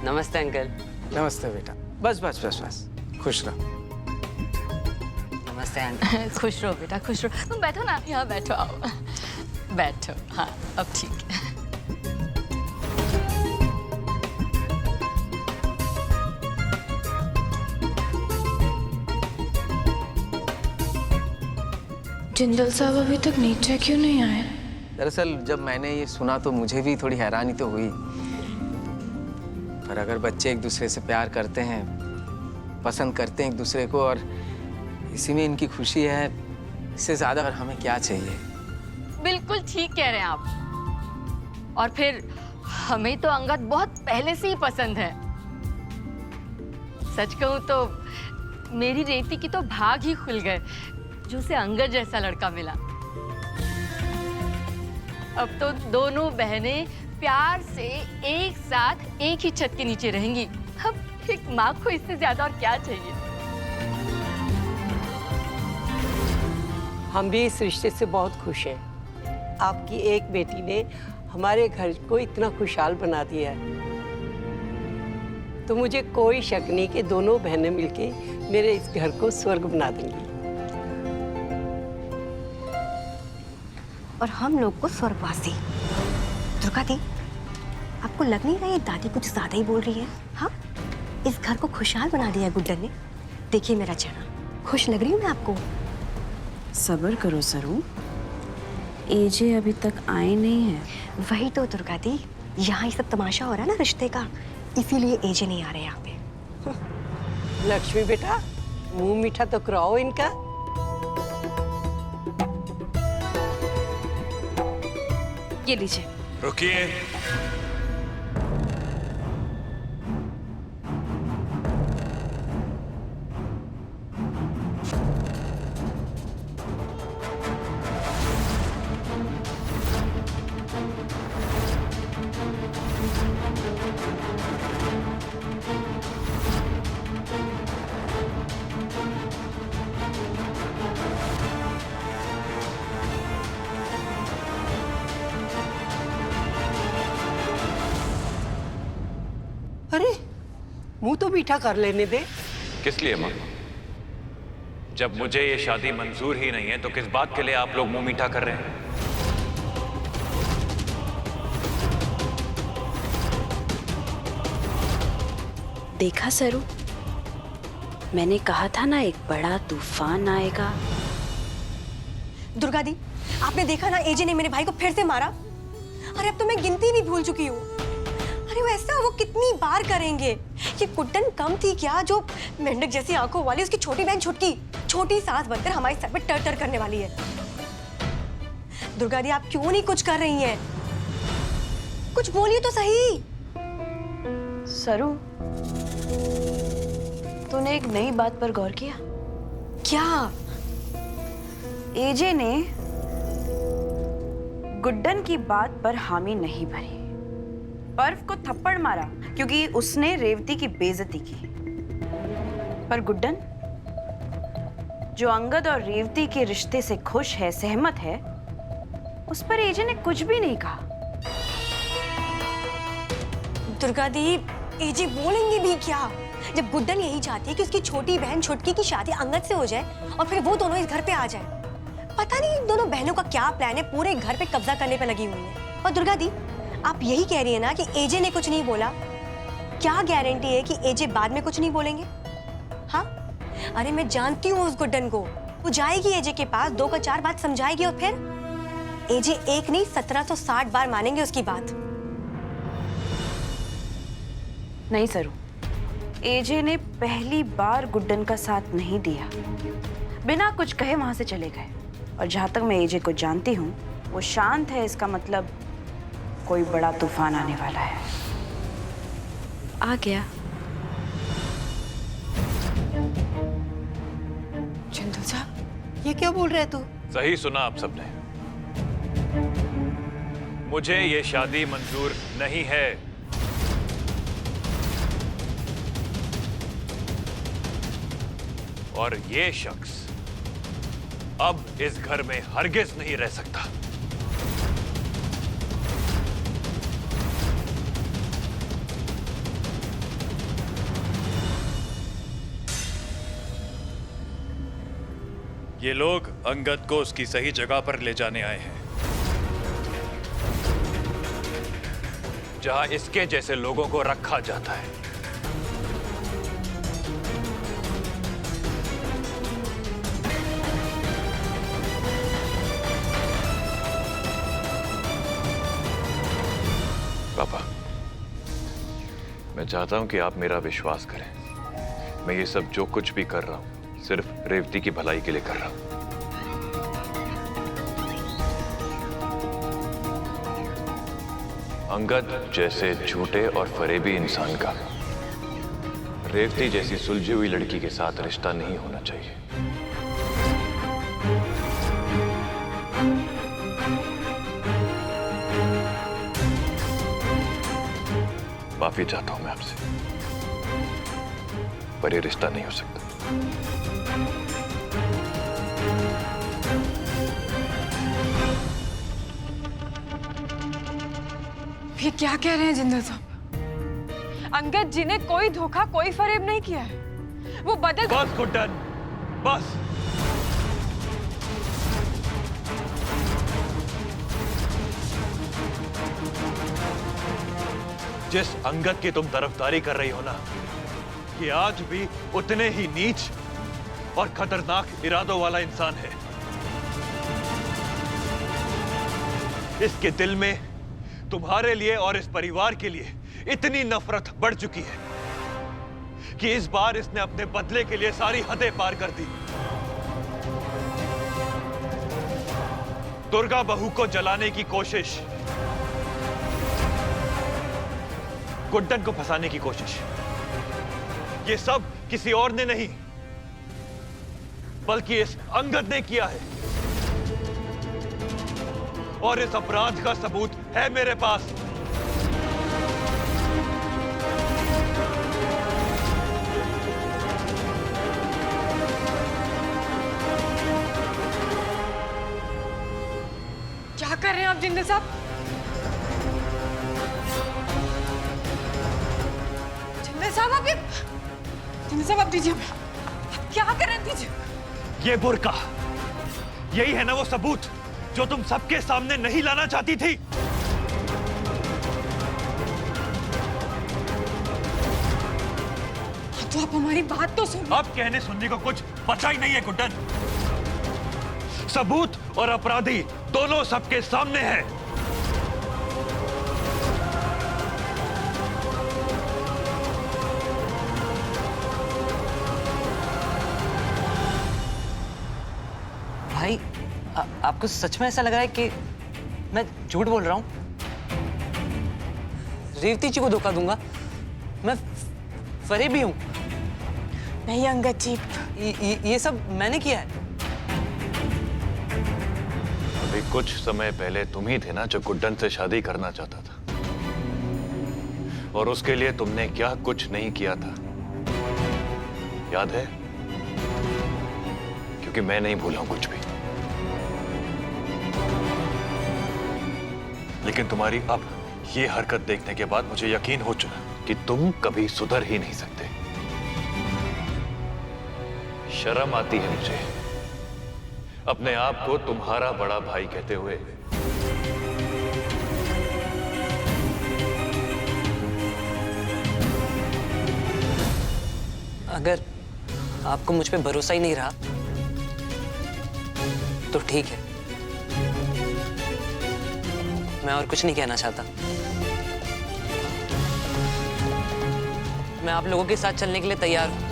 नमस्ते अंकल। नमस्ते बेटा। बस बस बस बस, खुश रहो। नमस्ते अंकल। खुश रहो बेटा, खुश रहो। तुम बैठो ना, यहाँ बैठो, आओ बैठो। हाँ अब ठीक है। जिंदल साहब अभी तक नीचे क्यों नहीं आए? दरअसल जब मैंने ये सुना तो मुझे भी थोड़ी हैरानी तो हुई, पर अगर बच्चे एक दूसरे से प्यार करते हैं, पसंद करते हैं एक दूसरे को, और इसी में इनकी खुशी है, इससे ज्यादा और हमें क्या चाहिए। बिल्कुल ठीक कह रहे हैं आप। और फिर हमें तो अंगद बहुत पहले से ही पसंद है। सच कहूं तो मेरी रेवती की तो भाग ही खुल गए जो उसे अंगद जैसा लड़का मिला। अब तो दोनों बहनें प्यार से एक साथ एक ही छत के नीचे रहेंगी। अब एक माँ को इससे ज्यादा और क्या चाहिए। हम भी इस रिश्ते से बहुत खुश हैं। आपकी एक बेटी ने हमारे घर को इतना खुशहाल बना दिया है, तो मुझे कोई शक नहीं कि दोनों बहनें मिलके मेरे इस घर को स्वर्ग बना देंगी। और हम लोग को स्वर्गवासी। दुर्गा दी, आपको लग नहीं रहा ये दादी कुछ ज्यादा ही बोल रही है? हाँ, इस घर को खुशहाल बना दिया है गुड्डन ने। देखिए मेरा चेहरा, खुश लग रही हूँ मैं आपको? सब्र करो सरू, एजे अभी तक आए नहीं है। वही तो दुर्गा दी, यहाँ ये सब तमाशा हो रहा है ना रिश्ते का, इसीलिए एजे नहीं आ रहे यहाँ पे। लक्ष्मी बेटा, मुंह मीठा तो कराओ इनका। ये लीजिए। रुकिए। अरे मुंह तो मीठा कर लेने दे। किस लिए माँ? जब मुझे ये शादी मंजूर ही नहीं है तो किस बात के लिए आप लोग मुंह मीठा कर रहे हैं? देखा सरू, मैंने कहा था ना एक बड़ा तूफान आएगा। दुर्गा दी, आपने देखा ना एजे ने मेरे भाई को फिर से मारा। अरे अब तो मैं गिनती भी भूल चुकी हूँ। अरे वो कितनी बार करेंगे? ये गुड्डन कम थी क्या जो मेंढक जैसी आंखों वाली उसकी छोटी बहन छुटकी छोटी सांस बनकर हमारे सर पे टर टर करने वाली है। दुर्गा दी, आप क्यों नहीं कुछ कर रही हैं? कुछ बोलिए तो सही। सरू, तूने एक नई बात पर गौर किया? क्या? एजे ने गुड्डन की बात पर हामी नहीं भरी, पर्व को थप्पड़ मारा क्योंकि उसने रेवती की बेइज्जती की। पर गुड्डन, जो अंगद और रेवती के रिश्ते से खुश है, सहमत है, उस पर एजे ने कुछ भी नहीं कहा। दुर्गा दी, एजे बोलेंगे भी क्या जब गुड्डन यही चाहती है कि उसकी छोटी बहन छुटकी की शादी अंगद से हो जाए और फिर वो दोनों इस घर पे आ जाए। पता नहीं इन दोनों बहनों का क्या प्लान है, पूरे घर पे कब्जा करने पे लगी हुई है। और दुर्गा दी, आप यही कह रही है ना कि एजे ने कुछ नहीं बोला? क्या गारंटी है कि एजे बाद में कुछ नहीं बोलेंगे? हाँ, अरे मैं जानती हूँ उस गुड्डन को, वो जाएगी एजे के पास, 2 का 4 बात समझाएगी और फिर एजे एक नहीं 1760 बार मानेंगे उसकी बात। नहीं सरू, एजे ने पहली बार गुड्डन का साथ नहीं दिया, बिना कुछ कहे वहां से चले गए। और जहां तक मैं एजे को जानती हूँ, वो शांत है, इसका मतलब कोई बड़ा तूफान आने वाला है। आ गया। जिंदल साहब, ये क्या बोल रहे तू? सही सुना आप सबने। मुझे ये शादी मंजूर नहीं है। और ये शख्स अब इस घर में हरगिज नहीं रह सकता। ये लोग अंगद को उसकी सही जगह पर ले जाने आए हैं, जहां इसके जैसे लोगों को रखा जाता है। पापा, मैं चाहता हूं कि आप मेरा विश्वास करें। मैं ये सब जो कुछ भी कर रहा हूं सिर्फ रेवती की भलाई के लिए कर रहा हूं। अंगद जैसे झूठे और फरेबी इंसान का रेवती जैसी सुलझी हुई लड़की के साथ रिश्ता नहीं होना चाहिए। माफी चाहता हूं मैं आपसे, पर ये रिश्ता नहीं हो सकता। ये क्या कह रहे हैं जिंदल साहब? अंगद जी ने कोई धोखा, कोई फरेब नहीं किया है। वो बदल... बस गुड्डन, बस। जिस अंगद की तुम तरफदारी कर रही हो ना, ये आज भी उतने ही नीच और खतरनाक इरादों वाला इंसान है। इसके दिल में तुम्हारे लिए और इस परिवार के लिए इतनी नफरत बढ़ चुकी है कि इस बार इसने अपने बदले के लिए सारी हदें पार कर दी। दुर्गा बहू को जलाने की कोशिश, गुड्डन को फंसाने की कोशिश, ये सब किसी और ने नहीं बल्कि इस अंगद ने किया है। और इस अपराध का सबूत है मेरे पास। क्या कर रहे हैं आप जिंदल साहब? जिंदल साहब आप जिंदल साहब आप दीजिए, आप क्या कर रहे हैं? दीजिए। ये बुर्का, यही है ना वो सबूत जो तुम सबके सामने नहीं लाना चाहती थी? तो आप हमारी बात तो सुनो। अब कहने सुनने को कुछ बचा ही नहीं है गुड्डन। सबूत और अपराधी दोनों सबके सामने हैं। भाई, आपको सच में ऐसा लग रहा है कि मैं झूठ बोल रहा हूँ? रेवती जी को धोखा दूंगा? मैं फरेबी हूँ? नहीं अंगद जी, ये सब मैंने किया है। अभी कुछ समय पहले तुम ही थे ना जो गुड्डन से शादी करना चाहता था, और उसके लिए तुमने क्या कुछ नहीं किया था, याद है? क्योंकि मैं नहीं भूला हूं कुछ भी। लेकिन तुम्हारी अब ये हरकत देखने के बाद मुझे यकीन हो चुका कि तुम कभी सुधर ही नहीं सकते। शर्म आती है मुझे अपने आप को तुम्हारा बड़ा भाई कहते हुए। अगर आपको मुझ पे भरोसा ही नहीं रहा तो ठीक है, मैं और कुछ नहीं कहना चाहता। मैं आप लोगों के साथ चलने के लिए तैयार हूं।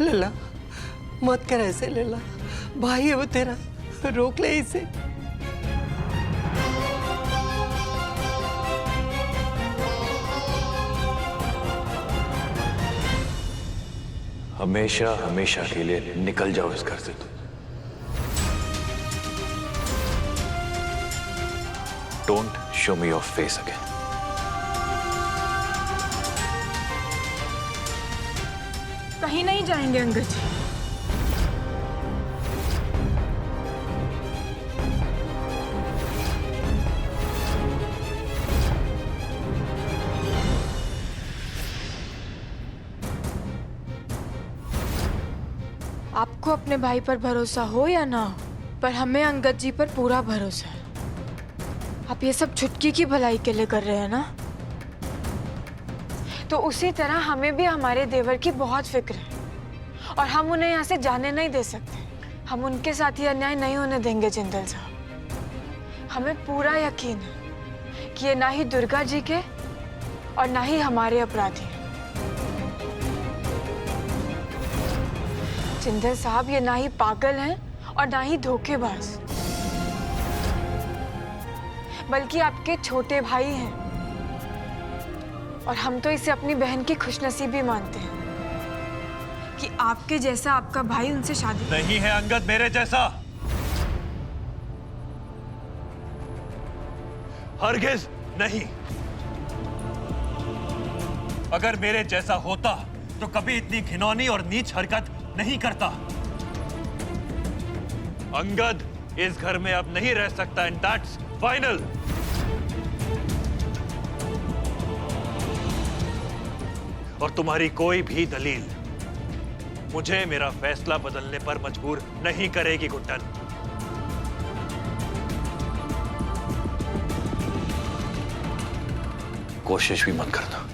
लैला, मत कर ऐसे लैला, भाई है वो तेरा, रोक ले इसे। हमेशा हमेशा के लिए निकल जाओ इस घर से तुम। Don't show me your face again. कहीं नहीं जाएंगे अंगद जी। आपको अपने भाई पर भरोसा हो या ना हो, पर हमें अंगद जी पर पूरा भरोसा है। आप ये सब छुटकी की भलाई के लिए कर रहे हैं ना? तो उसी तरह हमें भी हमारे देवर की बहुत फिक्र है और हम उन्हें यहाँ से जाने नहीं दे सकते। हम उनके साथ ही अन्याय नहीं होने देंगे जिंदल साहब। हमें पूरा यकीन है कि ये ना ही दुर्गा जी के और ना ही हमारे अपराधी हैं। जिंदल साहब, ये ना ही पागल हैं और ना ही धोखेबाज, बल्कि आपके छोटे भाई हैं। और हम तो इसे अपनी बहन की खुशनसीबी मानते हैं कि आपके जैसा आपका भाई उनसे शादी नहीं है अंगद मेरे जैसा, हरगिज नहीं। अगर मेरे जैसा होता तो कभी इतनी घिनौनी और नीच हरकत नहीं करता। अंगद इस घर में अब नहीं रह सकता, एंड दैट्स फाइनल। और तुम्हारी कोई भी दलील मुझे मेरा फैसला बदलने पर मजबूर नहीं करेगी गुड्डन। कोशिश भी मत करना।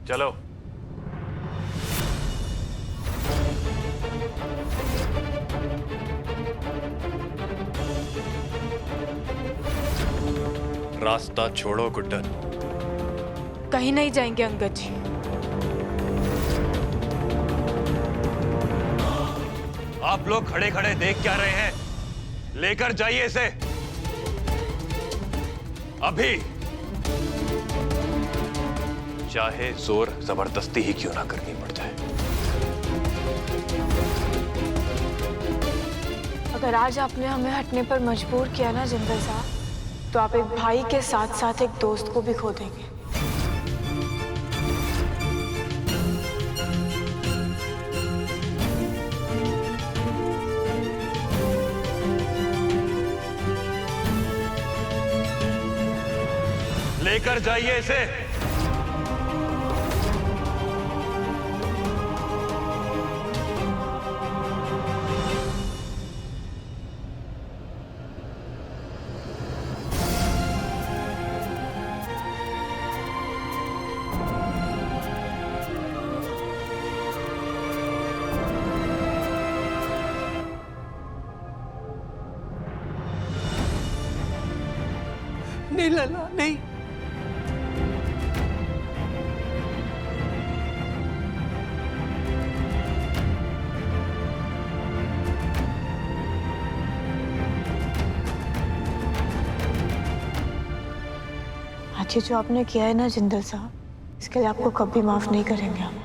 चलो। रास्ता छोड़ो गुड्डन। कहीं नहीं जाएंगे अंगद जी। आप लोग खड़े खड़े देख क्या रहे हैं? लेकर जाइए इसे अभी, चाहे जोर जबरदस्ती ही क्यों ना करनी पड़ जाए। अगर आज आपने हमें हटने पर मजबूर किया ना जिंदल साहब, तो आप एक भाई के साथ साथ एक दोस्त को भी खो देंगे। लेकर जाइए इसे। नहीं लला, नहीं। आज ये जो आपने किया है ना जिंदल साहब, इसके लिए आपको कभी माफ नहीं करेंगे हम।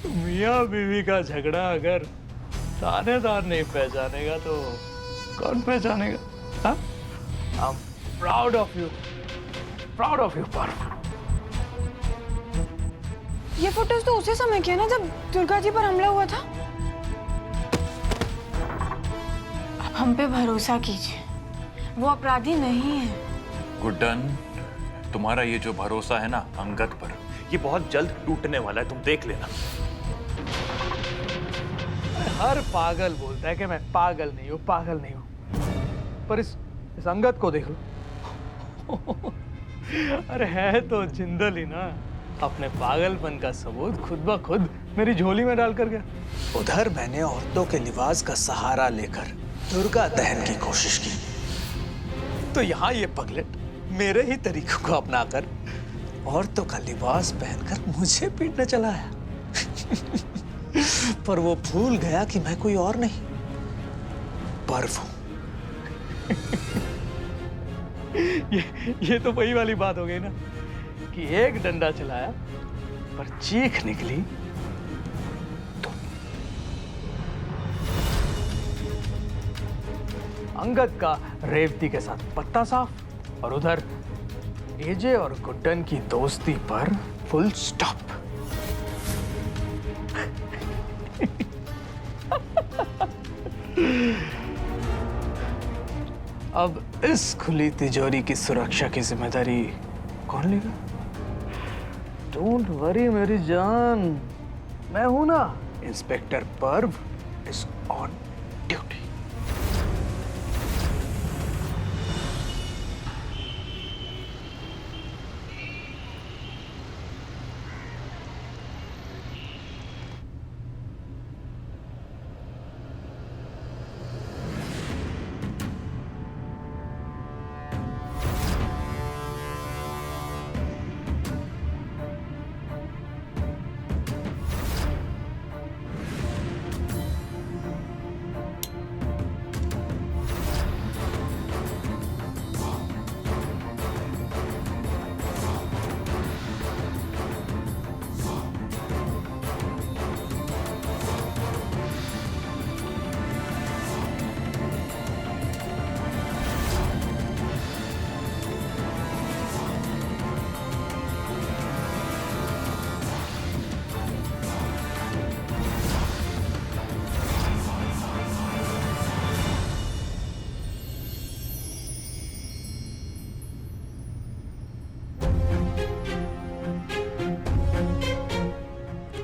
मियाँ बीवी का झगड़ा अगर थानेदार नहीं पहचानेगा तो कौन पहचानेगा? हाँ? I'm proud of you, Partha. ये फोटोज तो उसी समय के ना जब दुर्गा जी पर हमला हुआ था। अब हम पे भरोसा कीजिए, वो अपराधी नहीं है। गुड्डन, तुम्हारा ये जो भरोसा है ना अंगद पर, ये बहुत जल्द टूटने वाला है, तुम देख लेना। हर पागल बोलता है कि मैं पागल नहीं हूँ, पागल नहीं हूँ, पर इस अंगद को देख लो। अरे है तो जिंदल ही ना, अपने पागलपन का सबूत खुद ब खुद मेरी झोली में डाल कर गया। उधर मैंने औरतों के लिबास का सहारा लेकर दुर्गा दहन की कोशिश की, तो यहाँ ये पगलेट मेरे ही तरीकों को अपनाकर औरतों का लिबास पहनकर मुझे पीटने चला आया। पर वो भूल गया कि मैं कोई और नहीं, पर्व हूं। ये तो वही वाली बात हो गई ना कि एक डंडा चलाया पर चीख निकली तो। अंगद का रेवती के साथ पत्ता साफ और उधर एजे और गुड्डन की दोस्ती पर फुल स्टॉप। अब इस खुली तिजोरी की सुरक्षा की जिम्मेदारी कौन लेगा? डोंट वरी मेरी जान, मैं हूं ना। इंस्पेक्टर पर्व इज ऑन ड्यूटी।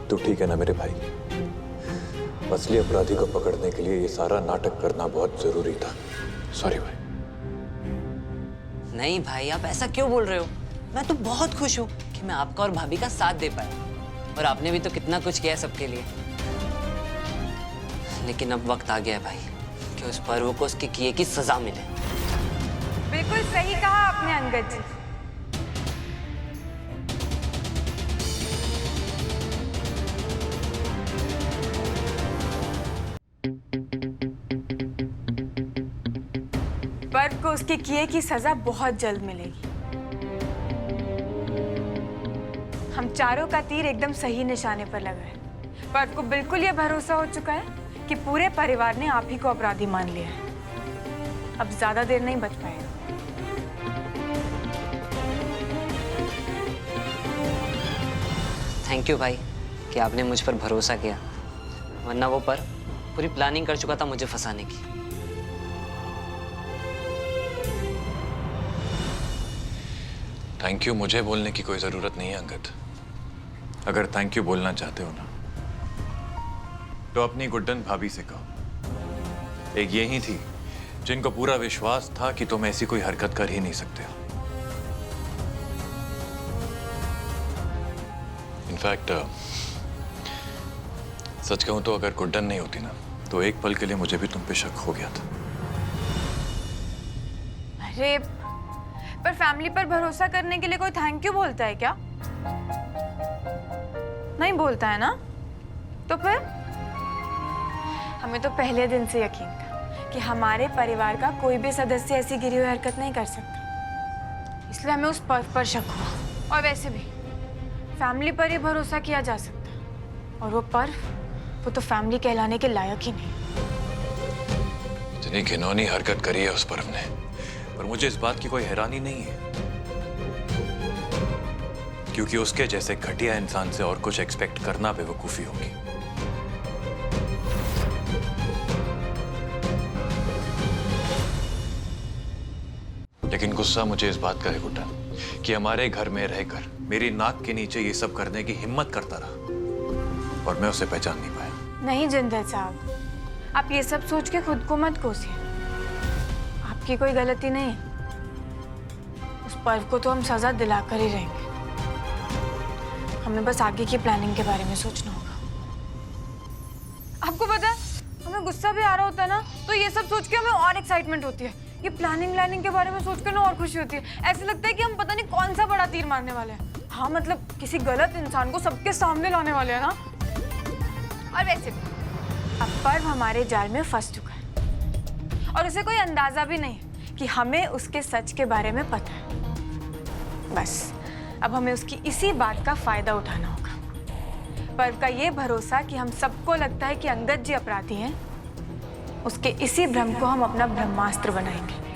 तो ठीक है ना मेरे भाई, असली अपराधी को पकड़ने के लिए ये सारा नाटक करना बहुत जरूरी था। सॉरी भाई। नहीं भाई, आप ऐसा क्यों बोल रहे हो? मैं तो बहुत खुश हूँ कि मैं आपका और भाभी का साथ दे पाया, और आपने भी तो कितना कुछ किया है सबके लिए। लेकिन अब वक्त आ गया है भाई कि उस पर्व को उसके किए की सजा मिले। बिल्कुल सही कहा आपने अंगद जी। पर्व को उसके किए की सजा बहुत जल्द मिलेगी। हम चारों का तीर एकदम सही निशाने पर लगा है। पर्व को बिल्कुल ये भरोसा हो चुका है कि पूरे परिवार ने आप ही को अपराधी मान लिया है। अब ज्यादा देर नहीं बच पाएगा। थैंक यू भाई कि आपने मुझ पर भरोसा किया, वरना वो पर पूरी प्लानिंग कर चुका था मुझे फंसाने की। थैंक यू मुझे बोलने की कोई जरूरत नहीं है अंगद। अगर थैंक यू बोलना चाहते हो ना, तो अपनी गुड्डन भाभी से कहो। एक यही थी जिनको पूरा विश्वास था कि तुम ऐसी कोई हरकत कर ही नहीं सकते हो। इनफैक्ट सच कहूं तो अगर गुड्डन नहीं होती ना, तो एक पल के लिए मुझे भी तुम पे शक हो गया था। अरे पर फैमिली पर भरोसा करने के लिए कोई थैंक यू बोलता है क्या? नहीं बोलता है ना? तो फिर हमें तो पहले दिन से यकीन था कि हमारे परिवार का कोई भी सदस्य ऐसी गिरी हुई हरकत नहीं कर सकता, इसलिए हमें उस पर्व पर शक हुआ। और वैसे भी फैमिली पर ही भरोसा किया जा सकता है, और वो पर्व, वो तो फैमिली कहलाने के लायक ही नहीं। इतनी घिनौनी हरकत करी है उस पर्व ने, पर मुझे इस बात की कोई हैरानी नहीं है, क्योंकि उसके जैसे घटिया इंसान से और कुछ एक्सपेक्ट करना बेवकूफी होगी। लेकिन गुस्सा मुझे इस बात का है गुड्डन, कि हमारे घर में रहकर मेरी नाक के नीचे ये सब करने की हिम्मत करता रहा, और मैं उसे पहचान नहीं पाया। नहीं जिंदल साहब, आप ये सब सोच के खुद को मत कोसिए। आपकी कोई गलती नहीं है। उस पर्व को तो हम सजा दिलाकर ही रहेंगे। हमें बस आगे की प्लानिंग के बारे में सोचना होगा। आपको पता है, हमें गुस्सा भी आ रहा होता है ना, तो ये सब सोच के हमें और एक्साइटमेंट होती है। ये प्लानिंग के बारे में सोच कर ना और खुशी होती है। ऐसे लगता है कि हम पता नहीं कौन सा बड़ा तीर मारने वाले हैं। हाँ मतलब किसी गलत इंसान को सबके सामने लाने वाले हैं ना। और वैसे भी अब पर्व हमारे जाल में फंस चुका है। और उसे कोई अंदाजा भी नहीं कि हमें उसके सच के बारे में पता है। बस अब हमें उसकी इसी बात का फायदा उठाना होगा। पर्व का ये भरोसा कि हम सबको लगता है कि अंगद जी अपराधी हैं, उसके इसी भ्रम को हम अपना ब्रह्मास्त्र बनाएंगे।